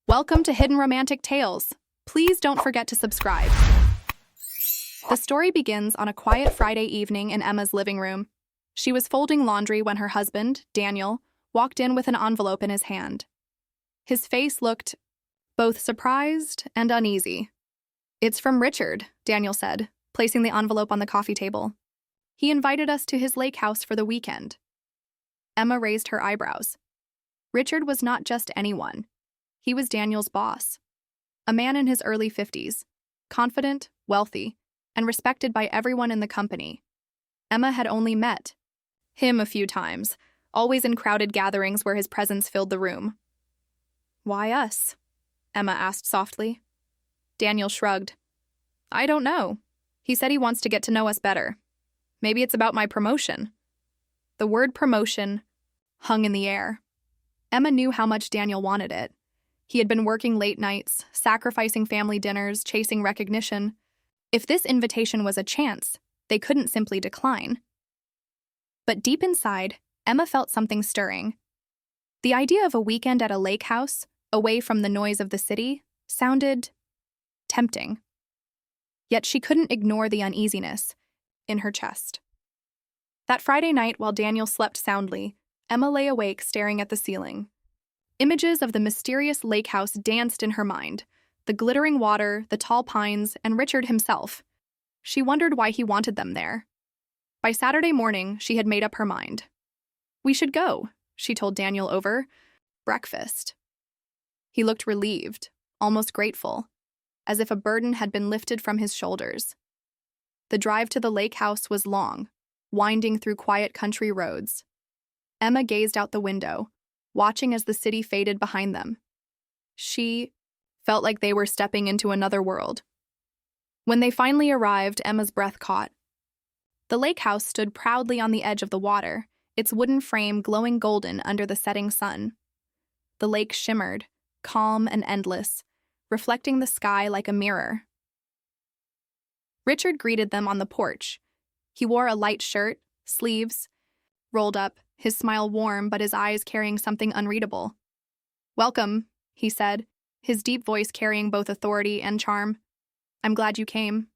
Welcome to Hidden Romantic Tales. Please don't forget to subscribe. The story begins on a quiet Friday evening in Emma's living room. She was folding laundry when her husband, Daniel, walked in with an envelope in his hand. His face looked both surprised and uneasy. "It's from Richard," Daniel said, placing the envelope on the coffee table. "He invited us to his lake house for the weekend." Emma raised her eyebrows. Richard was not just anyone. He was Daniel's boss, a man in his early 50s, confident, wealthy, and respected by everyone in the company. Emma had only met him a few times, always in crowded gatherings where his presence filled the room. "Why us?" Emma asked softly. Daniel shrugged. "I don't know. He said he wants to get to know us better. Maybe it's about my promotion." The word promotion hung in the air. Emma knew how much Daniel wanted it. He had been working late nights, sacrificing family dinners, chasing recognition. If this invitation was a chance, they couldn't simply decline. But deep inside, Emma felt something stirring. The idea of a weekend at a lake house, away from the noise of the city, sounded tempting. Yet she couldn't ignore the uneasiness in her chest. That Friday night, while Daniel slept soundly, Emma lay awake staring at the ceiling. Images of the mysterious lake house danced in her mind, the glittering water, the tall pines, and Richard himself. She wondered why he wanted them there. By Saturday morning, she had made up her mind. "We should go," she told Daniel over breakfast. He looked relieved, almost grateful, as if a burden had been lifted from his shoulders. The drive to the lake house was long, winding through quiet country roads. Emma gazed out the window, watching as the city faded behind them. She felt like they were stepping into another world. When they finally arrived, Emma's breath caught. The lake house stood proudly on the edge of the water, its wooden frame glowing golden under the setting sun. The lake shimmered, calm and endless, reflecting the sky like a mirror. Richard greeted them on the porch. He wore a light shirt, sleeves rolled up, his smile warm but his eyes carrying something unreadable. "Welcome," he said, his deep voice carrying both authority and charm. "I'm glad you came."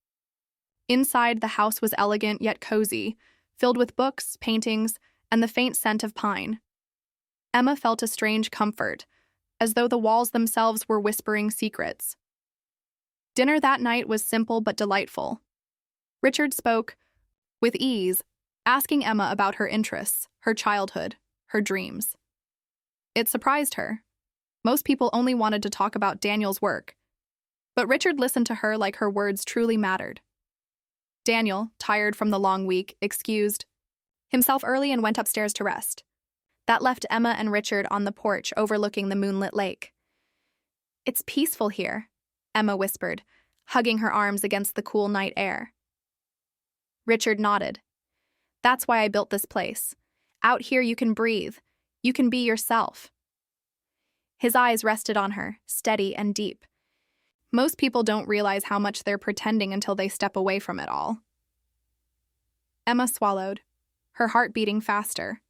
Inside, the house was elegant yet cozy, filled with books, paintings, and the faint scent of pine. Emma felt a strange comfort, as though the walls themselves were whispering secrets. Dinner that night was simple but delightful. Richard spoke with ease, asking Emma about her interests, her childhood, her dreams. It surprised her. Most people only wanted to talk about Daniel's work, but Richard listened to her like her words truly mattered. Daniel, tired from the long week, excused himself early and went upstairs to rest. That left Emma and Richard on the porch overlooking the moonlit lake. "It's peaceful here," Emma whispered, hugging her arms against the cool night air. Richard nodded. "That's why I built this place. Out here you can breathe. You can be yourself." His eyes rested on her, steady and deep. Most people don't realize how much they're pretending until they step away from it all. Emma swallowed, her heart beating faster.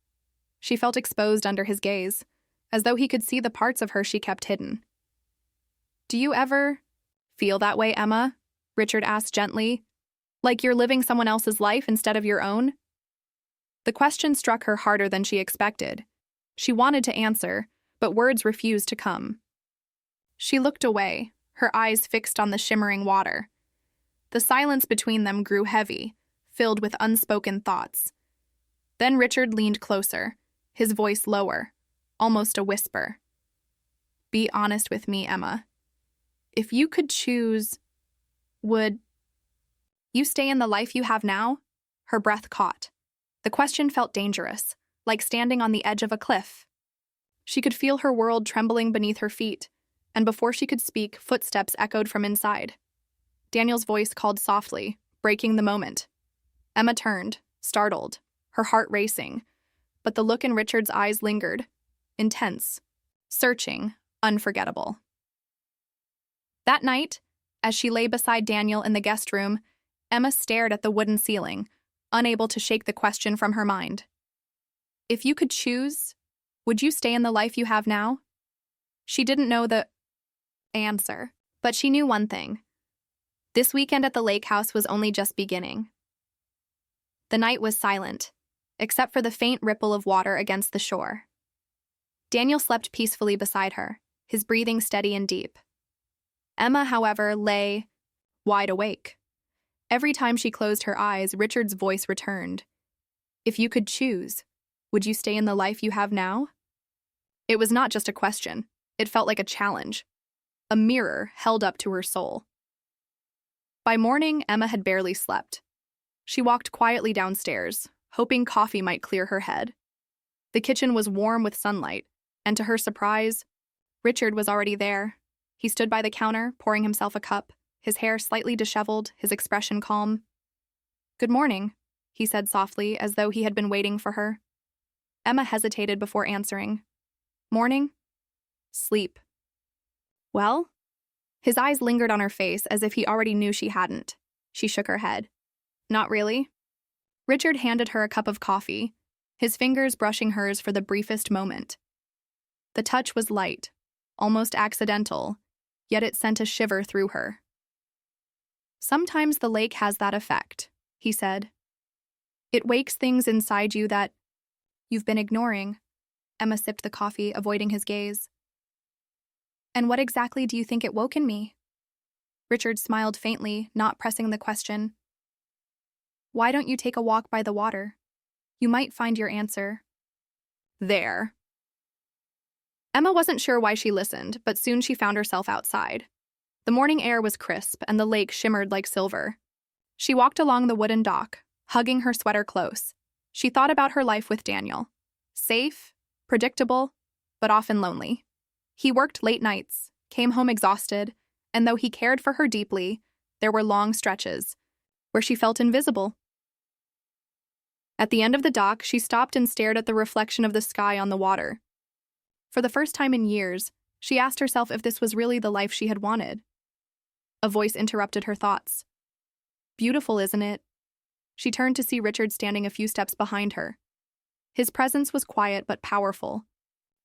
She felt exposed under his gaze, as though he could see the parts of her she kept hidden. "Do you ever feel that way, Emma?" Richard asked gently. "Like you're living someone else's life instead of your own?" The question struck her harder than she expected. She wanted to answer, but words refused to come. She looked away, her eyes fixed on the shimmering water. The silence between them grew heavy, filled with unspoken thoughts. Then Richard leaned closer, his voice lower, almost a whisper. "Be honest with me, Emma. If you could choose, would you stay in the life you have now?" Her breath caught. The question felt dangerous, like standing on the edge of a cliff. She could feel her world trembling beneath her feet, and before she could speak, footsteps echoed from inside. Daniel's voice called softly, breaking the moment. Emma turned, startled, her heart racing, but the look in Richard's eyes lingered, intense, searching, unforgettable. That night, as she lay beside Daniel in the guest room, Emma stared at the wooden ceiling, unable to shake the question from her mind. If you could choose, would you stay in the life you have now? She didn't know the answer. But she knew one thing. This weekend at the lake house was only just beginning. The night was silent, except for the faint ripple of water against the shore. Daniel slept peacefully beside her, his breathing steady and deep. Emma, however, lay wide awake. Every time she closed her eyes, Richard's voice returned. If you could choose, would you stay in the life you have now? It was not just a question. It felt like a challenge, a mirror held up to her soul. By morning, Emma had barely slept. She walked quietly downstairs, hoping coffee might clear her head. The kitchen was warm with sunlight, and to her surprise, Richard was already there. He stood by the counter, pouring himself a cup, his hair slightly disheveled, his expression calm. "Good morning," he said softly, as though he had been waiting for her. Emma hesitated before answering. "Morning? Sleep." "Well?" His eyes lingered on her face as if he already knew she hadn't. She shook her head. "Not really." Richard handed her a cup of coffee, his fingers brushing hers for the briefest moment. The touch was light, almost accidental, yet it sent a shiver through her. "Sometimes the lake has that effect," he said. "It wakes things inside you that you've been ignoring." Emma sipped the coffee, avoiding his gaze. "And what exactly do you think it woke in me?" Richard smiled faintly, not pressing the question. "Why don't you take a walk by the water? You might find your answer there." Emma wasn't sure why she listened, but soon she found herself outside. The morning air was crisp, and the lake shimmered like silver. She walked along the wooden dock, hugging her sweater close. She thought about her life with Daniel. Safe, predictable, but often lonely. He worked late nights, came home exhausted, and though he cared for her deeply, there were long stretches where she felt invisible. At the end of the dock, she stopped and stared at the reflection of the sky on the water. For the first time in years, she asked herself if this was really the life she had wanted. A voice interrupted her thoughts. "Beautiful, isn't it?" She turned to see Richard standing a few steps behind her. His presence was quiet but powerful,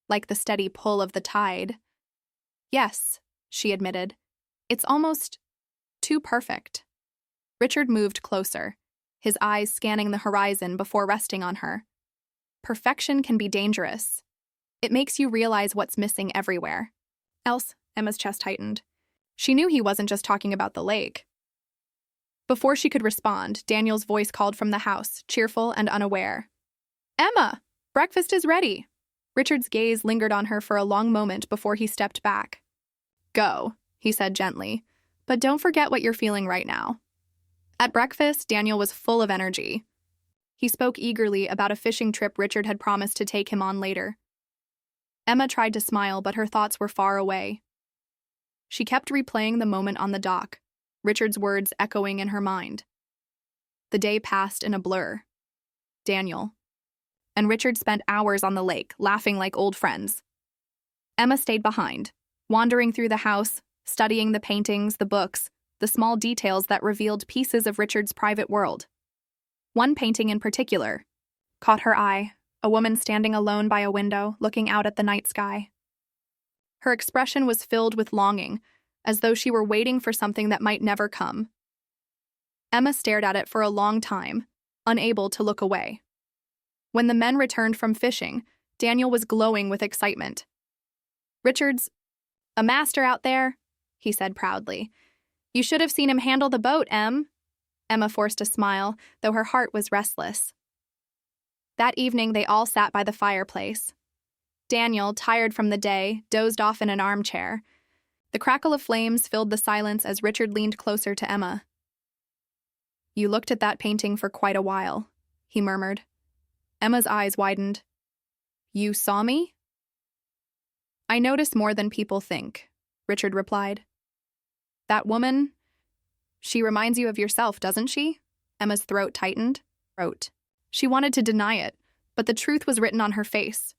like the steady pull of the tide. "Yes," she admitted. "It's almost too perfect." Richard moved closer, his eyes scanning the horizon before resting on her. Perfection can be dangerous. It makes you realize what's missing everywhere. Else, Emma's chest tightened. She knew he wasn't just talking about the lake. Before she could respond, Daniel's voice called from the house, cheerful and unaware. "Emma, breakfast is ready." Richard's gaze lingered on her for a long moment before he stepped back. "Go," he said gently, "but don't forget what you're feeling right now." At breakfast, Daniel was full of energy. He spoke eagerly about a fishing trip Richard had promised to take him on later. Emma tried to smile, but her thoughts were far away. She kept replaying the moment on the dock, Richard's words echoing in her mind. The day passed in a blur. Daniel and Richard spent hours on the lake, laughing like old friends. Emma stayed behind, wandering through the house, studying the paintings, the books, the small details that revealed pieces of Richard's private world. One painting in particular caught her eye, a woman standing alone by a window, looking out at the night sky. Her expression was filled with longing, as though she were waiting for something that might never come. Emma stared at it for a long time, unable to look away. When the men returned from fishing, Daniel was glowing with excitement. "Richard's a master out there," he said proudly. "You should have seen him handle the boat, Em." Emma forced a smile, though her heart was restless. That evening, they all sat by the fireplace. Daniel, tired from the day, dozed off in an armchair. The crackle of flames filled the silence as Richard leaned closer to Emma. "You looked at that painting for quite a while," he murmured. Emma's eyes widened. "You saw me?" "I notice more than people think," Richard replied. "That woman, she reminds you of yourself, doesn't she?" Emma's throat tightened. She wanted to deny it, but the truth was written on her face.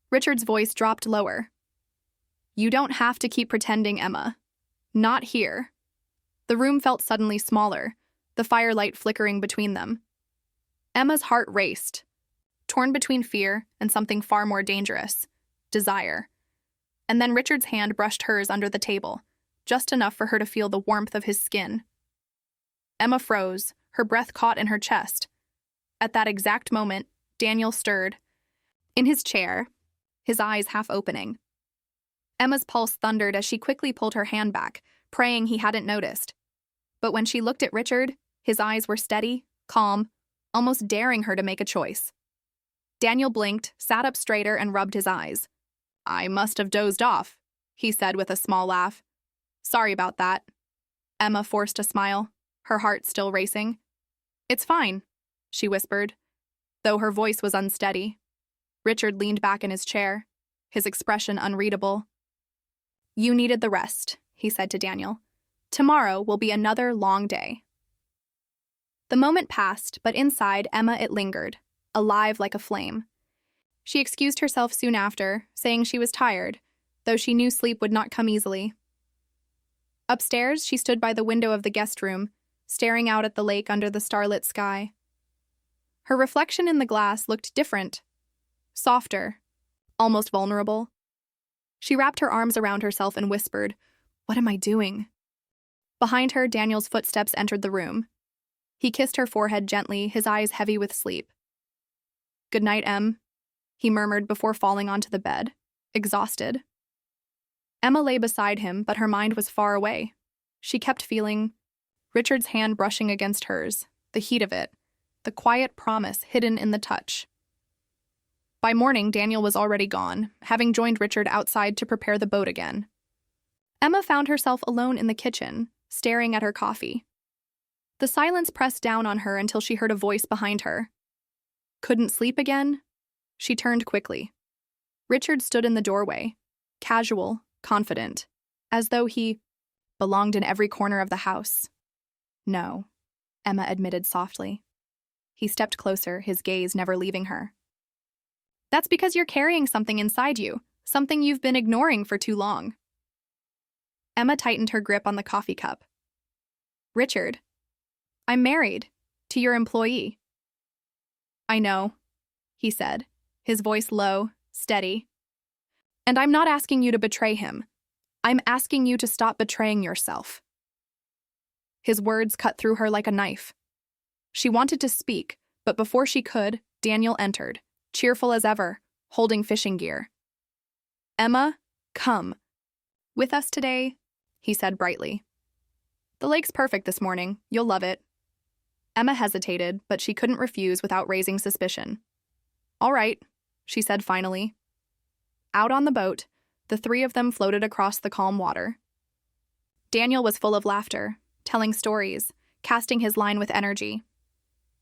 Richard's voice dropped lower. "You don't have to keep pretending, Emma. Not here." The room felt suddenly smaller, the firelight flickering between them. Emma's heart raced, torn between fear and something far more dangerous, desire. And then Richard's hand brushed hers under the table, just enough for her to feel the warmth of his skin. Emma froze, her breath caught in her chest. At that exact moment, Daniel stirred. In his chair, his eyes half opening. Emma's pulse thundered as she quickly pulled her hand back, praying he hadn't noticed. But when she looked at Richard, his eyes were steady, calm, almost daring her to make a choice. Daniel blinked, sat up straighter, and rubbed his eyes. "I must have dozed off," he said with a small laugh. "Sorry about that." Emma forced a smile, her heart still racing. "It's fine," she whispered, though her voice was unsteady. Richard leaned back in his chair, his expression unreadable. "You needed the rest," he said to Daniel. "Tomorrow will be another long day." The moment passed, but inside Emma it lingered, alive like a flame. She excused herself soon after, saying she was tired, though she knew sleep would not come easily. Upstairs, she stood by the window of the guest room, staring out at the lake under the starlit sky. Her reflection in the glass looked different, softer, almost vulnerable. She wrapped her arms around herself and whispered, "What am I doing?" Behind her, Daniel's footsteps entered the room. He kissed her forehead gently, his eyes heavy with sleep. "Good night, Em," he murmured before falling onto the bed, exhausted. Emma lay beside him, but her mind was far away. She kept feeling Richard's hand brushing against hers, the heat of it, the quiet promise hidden in the touch. By morning, Daniel was already gone, having joined Richard outside to prepare the boat again. Emma found herself alone in the kitchen, staring at her coffee. The silence pressed down on her until she heard a voice behind her. Couldn't sleep again? She turned quickly. Richard stood in the doorway, casual, confident, as though he belonged in every corner of the house. "No," Emma admitted softly. He stepped closer, his gaze never leaving her. "That's because you're carrying something inside you, something you've been ignoring for too long." Emma tightened her grip on the coffee cup. "Richard, I'm married to your employee." "I know," he said, his voice low, steady. "And I'm not asking you to betray him. I'm asking you to stop betraying yourself." His words cut through her like a knife. She wanted to speak, but before she could, Daniel entered, cheerful as ever, holding fishing gear. "Emma, come with us today," he said brightly. "The lake's perfect this morning. You'll love it." Emma hesitated, but she couldn't refuse without raising suspicion. "All right," she said finally. Out on the boat, the three of them floated across the calm water. Daniel was full of laughter, telling stories, casting his line with energy.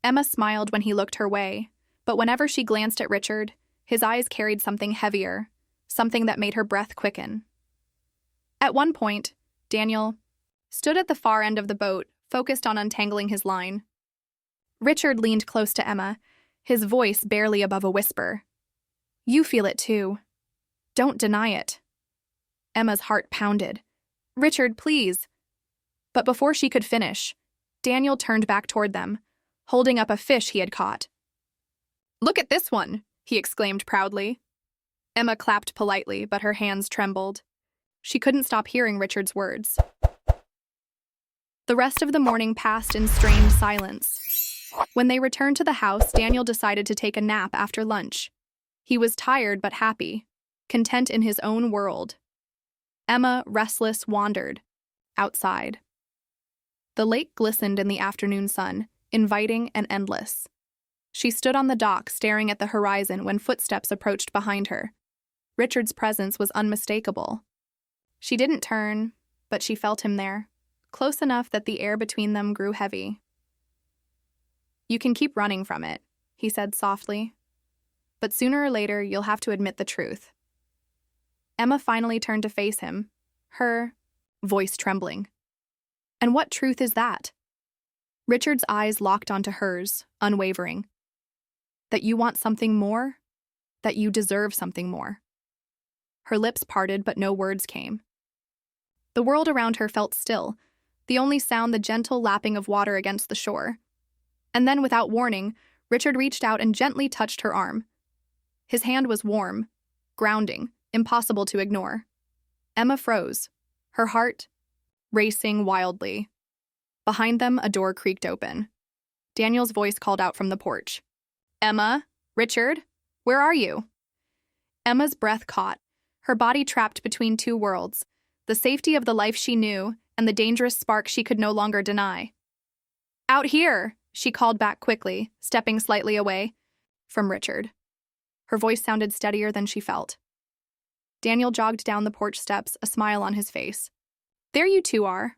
Emma smiled when he looked her way, but whenever she glanced at Richard, his eyes carried something heavier, something that made her breath quicken. At one point, Daniel stood at the far end of the boat, focused on untangling his line. Richard leaned close to Emma, his voice barely above a whisper. "You feel it too. Don't deny it." Emma's heart pounded. "Richard, please." But before she could finish, Daniel turned back toward them, holding up a fish he had caught. "Look at this one," he exclaimed proudly. Emma clapped politely, but her hands trembled. She couldn't stop hearing Richard's words. The rest of the morning passed in strained silence. When they returned to the house, Daniel decided to take a nap after lunch. He was tired but happy, content in his own world. Emma, restless, wandered outside. The lake glistened in the afternoon sun, inviting and endless. She stood on the dock staring at the horizon when footsteps approached behind her. Richard's presence was unmistakable. She didn't turn, but she felt him there, close enough that the air between them grew heavy. "You can keep running from it," he said softly. "But sooner or later, you'll have to admit the truth." Emma finally turned to face him, her voice trembling. "And what truth is that?" Richard's eyes locked onto hers, unwavering. "That you want something more? That you deserve something more." Her lips parted, but no words came. The world around her felt still, the only sound the gentle lapping of water against the shore. And then, without warning, Richard reached out and gently touched her arm. His hand was warm, grounding, impossible to ignore. Emma froze, her heart racing wildly. Behind them, a door creaked open. Daniel's voice called out from the porch. "Emma? Richard? Where are you?" Emma's breath caught, her body trapped between two worlds, the safety of the life she knew and the dangerous spark she could no longer deny. "Out here!" she called back quickly, stepping slightly away from Richard. Her voice sounded steadier than she felt. Daniel jogged down the porch steps, a smile on his face. "There you two are.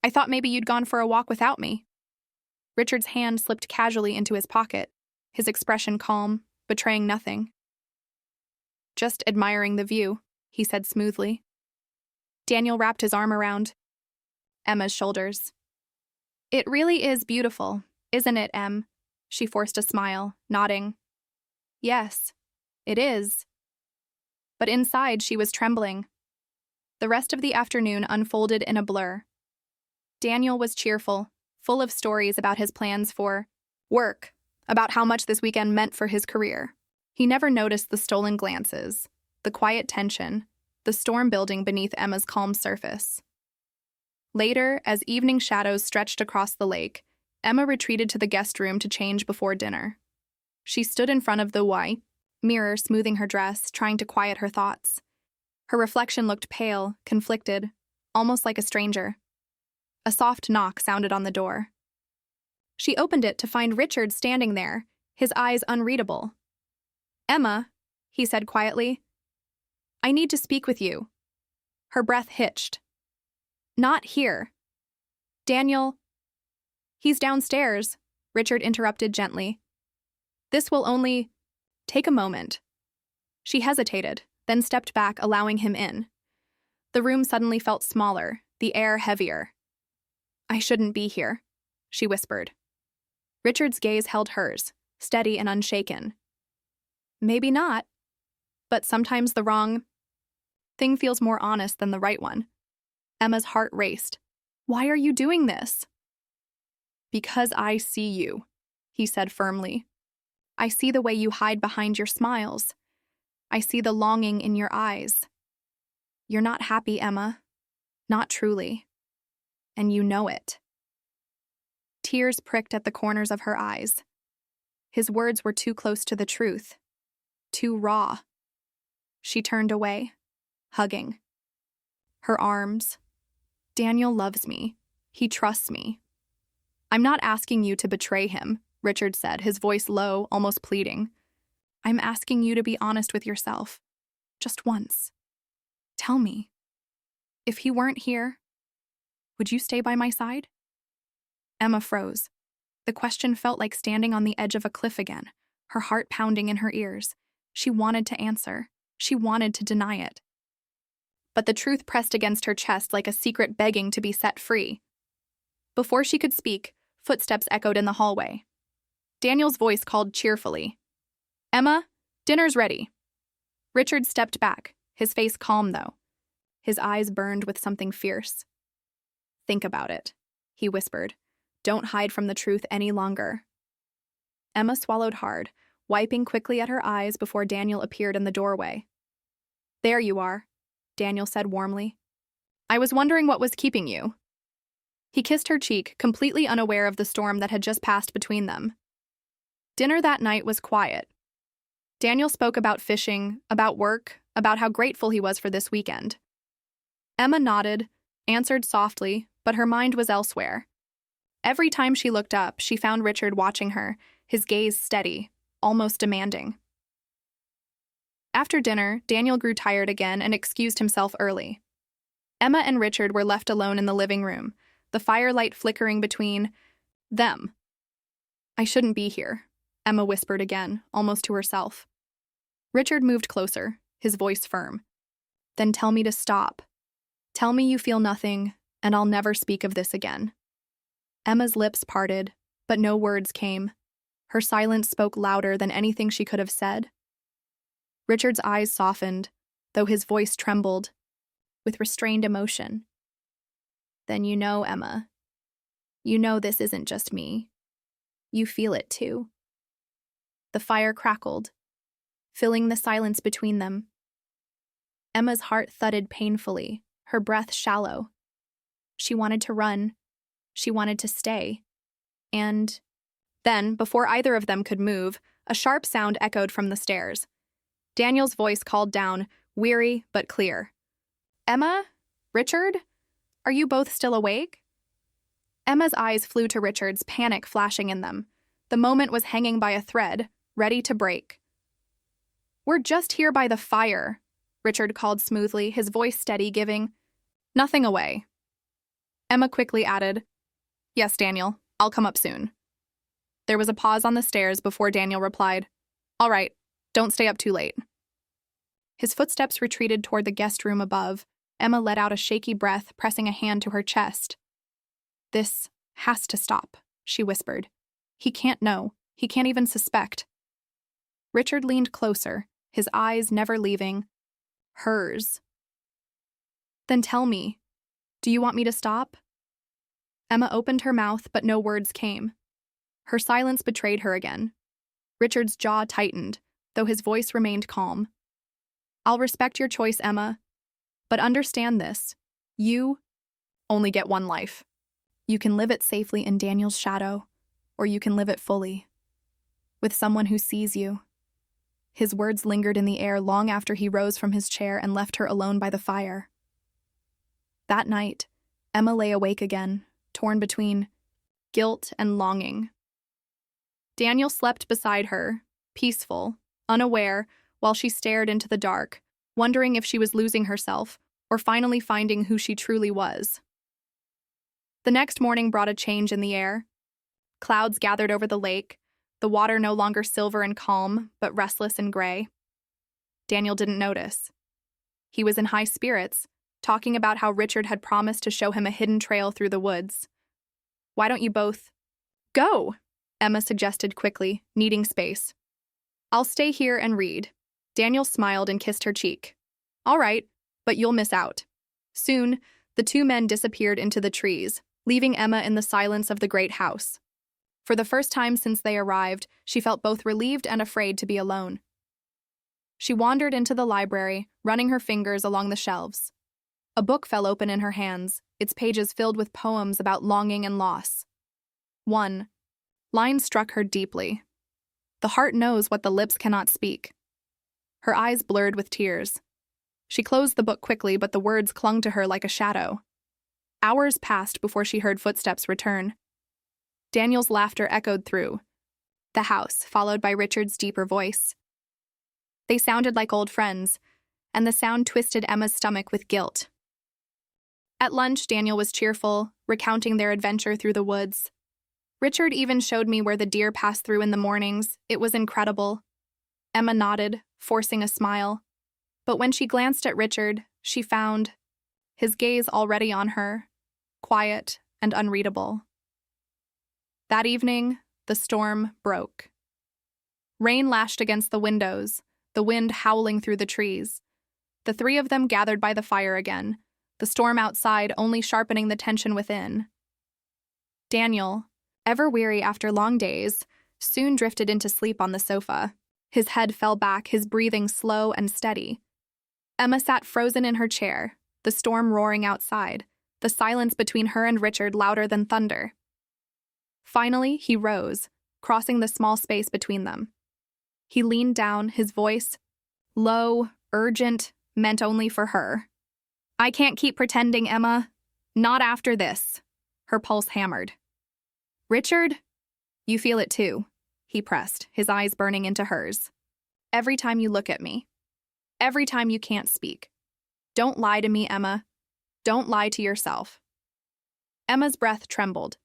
I thought maybe you'd gone for a walk without me." Richard's hand slipped casually into his pocket, his expression calm, betraying nothing. "Just admiring the view," he said smoothly. Daniel wrapped his arm around Emma's shoulders. "It really is beautiful, isn't it, Em?" She forced a smile, nodding. "Yes, it is." But inside she was trembling. The rest of the afternoon unfolded in a blur. Daniel was cheerful, full of stories about his plans for work, about how much this weekend meant for his career. He never noticed the stolen glances, the quiet tension, the storm building beneath Emma's calm surface. Later, as evening shadows stretched across the lake, Emma retreated to the guest room to change before dinner. She stood in front of the white mirror, smoothing her dress, trying to quiet her thoughts. Her reflection looked pale, conflicted, almost like a stranger. A soft knock sounded on the door. She opened it to find Richard standing there, his eyes unreadable. "Emma," he said quietly, "I need to speak with you." Her breath hitched. "Not here." "Daniel." "He's downstairs," Richard interrupted gently. "This will only take a moment." She hesitated, then stepped back, allowing him in. The room suddenly felt smaller, the air heavier. "I shouldn't be here," she whispered. Richard's gaze held hers, steady and unshaken. "Maybe not, but sometimes the wrong thing feels more honest than the right one." Emma's heart raced. "Why are you doing this?" "Because I see you," he said firmly. "I see the way you hide behind your smiles. I see the longing in your eyes. You're not happy, Emma. Not truly. And you know it." Tears pricked at the corners of her eyes. His words were too close to the truth. Too raw. She turned away, hugging her arms. "Daniel loves me. He trusts me." "I'm not asking you to betray him," Richard said, his voice low, almost pleading. "I'm asking you to be honest with yourself. Just once. Tell me, if he weren't here, would you stay by my side?" Emma froze. The question felt like standing on the edge of a cliff again, her heart pounding in her ears. She wanted to answer. She wanted to deny it. But the truth pressed against her chest like a secret begging to be set free. Before she could speak, footsteps echoed in the hallway. Daniel's voice called cheerfully, "Emma, dinner's ready." Richard stepped back, his face calm though. His eyes burned with something fierce. "Think about it," he whispered. "Don't hide from the truth any longer." Emma swallowed hard, wiping quickly at her eyes before Daniel appeared in the doorway. "There you are," Daniel said warmly. "I was wondering what was keeping you." He kissed her cheek, completely unaware of the storm that had just passed between them. Dinner that night was quiet. Daniel spoke about fishing, about work, about how grateful he was for this weekend. Emma nodded, answered softly, but her mind was elsewhere. Every time she looked up, she found Richard watching her, his gaze steady, almost demanding. After dinner, Daniel grew tired again and excused himself early. Emma and Richard were left alone in the living room, the firelight flickering between them. "I shouldn't be here," Emma whispered again, almost to herself. Richard moved closer, his voice firm. "Then tell me to stop. Tell me you feel nothing, and I'll never speak of this again." Emma's lips parted, but no words came. Her silence spoke louder than anything she could have said. Richard's eyes softened, though his voice trembled, with restrained emotion. "Then you know, Emma. You know this isn't just me. You feel it too." The fire crackled, filling the silence between them. Emma's heart thudded painfully, her breath shallow. She wanted to run. She wanted to stay. And then, before either of them could move, a sharp sound echoed from the stairs. Daniel's voice called down, weary but clear. "Emma? Richard? Are you both still awake?" Emma's eyes flew to Richard's, panic flashing in them. The moment was hanging by a thread, ready to break. "We're just here by the fire," Richard called smoothly, his voice steady, giving nothing away. Emma quickly added, "Yes, Daniel, I'll come up soon." There was a pause on the stairs before Daniel replied, "All right, don't stay up too late." His footsteps retreated toward the guest room above. Emma let out a shaky breath, pressing a hand to her chest. "This has to stop," she whispered. "He can't know. He can't even suspect." Richard leaned closer, his eyes never leaving hers. "Then tell me, do you want me to stop?" Emma opened her mouth, but no words came. Her silence betrayed her again. Richard's jaw tightened, though his voice remained calm. "I'll respect your choice, Emma. But understand this. You only get one life. You can live it safely in Daniel's shadow, or you can live it fully, with someone who sees you." His words lingered in the air long after he rose from his chair and left her alone by the fire. That night, Emma lay awake again, torn between guilt and longing. Daniel slept beside her, peaceful, unaware, while she stared into the dark, wondering if she was losing herself or finally finding who she truly was. The next morning brought a change in the air. Clouds gathered over the lake, the water no longer silver and calm, but restless and gray. Daniel didn't notice. He was in high spirits, talking about how Richard had promised to show him a hidden trail through the woods. "Why don't you both go?" Emma suggested quickly, needing space. "I'll stay here and read." Daniel smiled and kissed her cheek. "All right, but you'll miss out." Soon, the two men disappeared into the trees, leaving Emma in the silence of the great house. For the first time since they arrived, she felt both relieved and afraid to be alone. She wandered into the library, running her fingers along the shelves. A book fell open in her hands, its pages filled with poems about longing and loss. One line struck her deeply. "The heart knows what the lips cannot speak." Her eyes blurred with tears. She closed the book quickly, but the words clung to her like a shadow. Hours passed before she heard footsteps return. Daniel's laughter echoed through the house, followed by Richard's deeper voice. They sounded like old friends, and the sound twisted Emma's stomach with guilt. At lunch, Daniel was cheerful, recounting their adventure through the woods. "Richard even showed me where the deer passed through in the mornings. It was incredible." Emma nodded, forcing a smile. But when she glanced at Richard, she found his gaze already on her, quiet and unreadable. That evening, the storm broke. Rain lashed against the windows, the wind howling through the trees. The three of them gathered by the fire again, the storm outside only sharpening the tension within. Daniel, ever weary after long days, soon drifted into sleep on the sofa. His head fell back, his breathing slow and steady. Emma sat frozen in her chair, the storm roaring outside, the silence between her and Richard louder than thunder. Finally, he rose, crossing the small space between them. He leaned down, his voice low, urgent, meant only for her. "I can't keep pretending, Emma. Not after this." Her pulse hammered. "Richard, you feel it too," he pressed, his eyes burning into hers. "Every time you look at me. Every time you can't speak. Don't lie to me, Emma. Don't lie to yourself." Emma's breath trembled.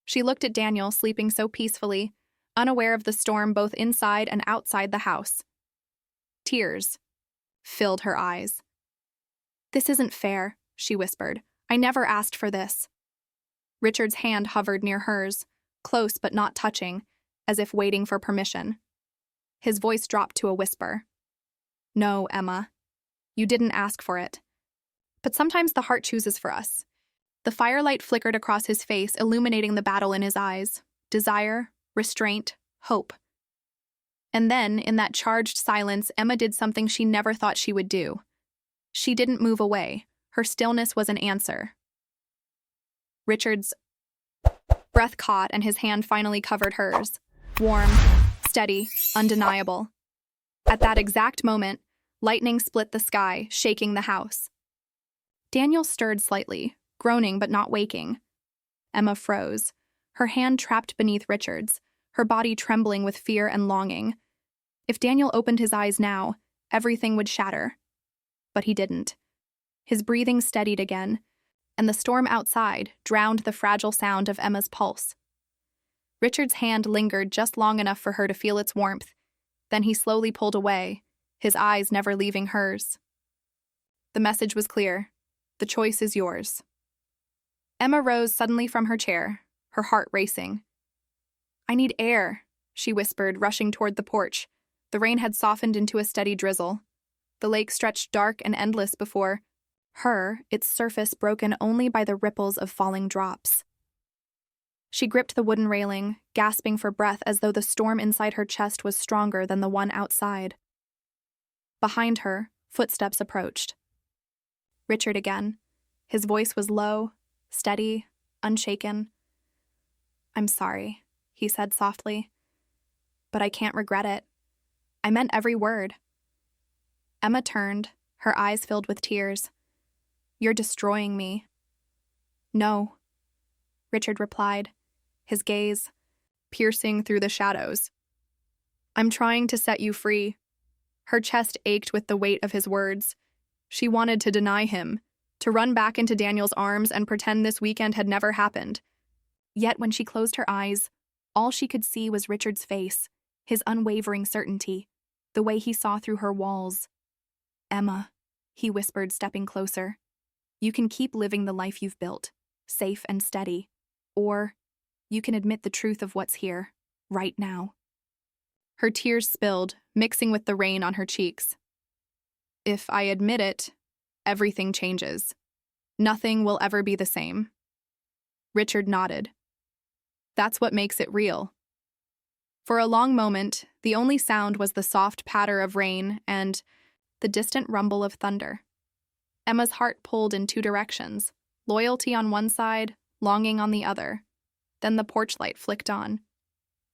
She looked at Daniel, sleeping so peacefully, unaware of the storm both inside and outside the house. Tears filled her eyes. "This isn't fair," she whispered. "I never asked for this." Richard's hand hovered near hers, close but not touching, as if waiting for permission. His voice dropped to a whisper. "No, Emma. You didn't ask for it. But sometimes the heart chooses for us." The firelight flickered across his face, illuminating the battle in his eyes. Desire, restraint, hope. And then, in that charged silence, Emma did something she never thought she would do. She didn't move away. Her stillness was an answer. Richard's breath caught and his hand finally covered hers. Warm, steady, undeniable. At that exact moment, lightning split the sky, shaking the house. Daniel stirred slightly, groaning but not waking. Emma froze, her hand trapped beneath Richard's, her body trembling with fear and longing. If Daniel opened his eyes now, everything would shatter. But he didn't. His breathing steadied again, and the storm outside drowned the fragile sound of Emma's pulse. Richard's hand lingered just long enough for her to feel its warmth. Then he slowly pulled away, his eyes never leaving hers. The message was clear. The choice is yours. Emma rose suddenly from her chair, her heart racing. I need air, she whispered, rushing toward the porch. The rain had softened into a steady drizzle. The lake stretched dark and endless before her, its surface broken only by the ripples of falling drops. She gripped the wooden railing, gasping for breath as though the storm inside her chest was stronger than the one outside. Behind her, footsteps approached. Richard again. His voice was low, steady, unshaken. I'm sorry, he said softly. But I can't regret it. I meant every word. Emma turned, her eyes filled with tears. You're destroying me. No, Richard replied, his gaze piercing through the shadows. I'm trying to set you free. Her chest ached with the weight of his words. She wanted to deny him, to run back into Daniel's arms and pretend this weekend had never happened. Yet when she closed her eyes, all she could see was Richard's face, his unwavering certainty, the way he saw through her walls. Emma, he whispered, stepping closer. You can keep living the life you've built, safe and steady, or you can admit the truth of what's here, right now. Her tears spilled, mixing with the rain on her cheeks. If I admit it, everything changes. Nothing will ever be the same. Richard nodded. That's what makes it real. For a long moment, the only sound was the soft patter of rain and the distant rumble of thunder. Emma's heart pulled in two directions, loyalty on one side, longing on the other. Then the porch light flicked on.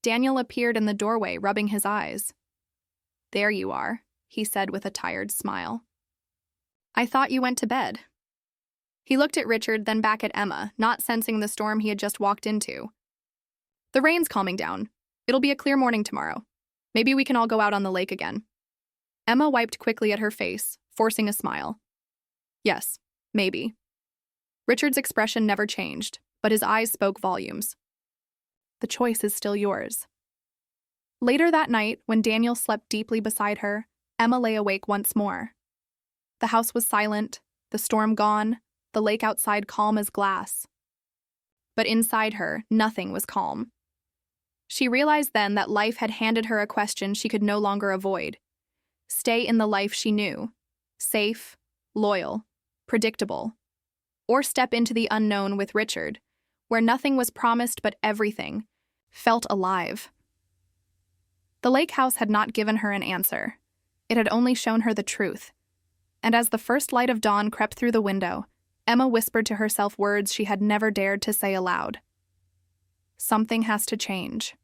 Daniel appeared in the doorway, rubbing his eyes. There you are, he said with a tired smile. I thought you went to bed. He looked at Richard, then back at Emma, not sensing the storm he had just walked into. The rain's calming down. It'll be a clear morning tomorrow. Maybe we can all go out on the lake again. Emma wiped quickly at her face, forcing a smile. Yes, maybe. Richard's expression never changed, but his eyes spoke volumes. The choice is still yours. Later that night, when Daniel slept deeply beside her, Emma lay awake once more. The house was silent, the storm gone, the lake outside calm as glass. But inside her, nothing was calm. She realized then that life had handed her a question she could no longer avoid. Stay in the life she knew, safe, loyal, predictable, or step into the unknown with Richard, where nothing was promised but everything felt alive. The lake house had not given her an answer. It had only shown her the truth. And as the first light of dawn crept through the window, Emma whispered to herself words she had never dared to say aloud. Something has to change.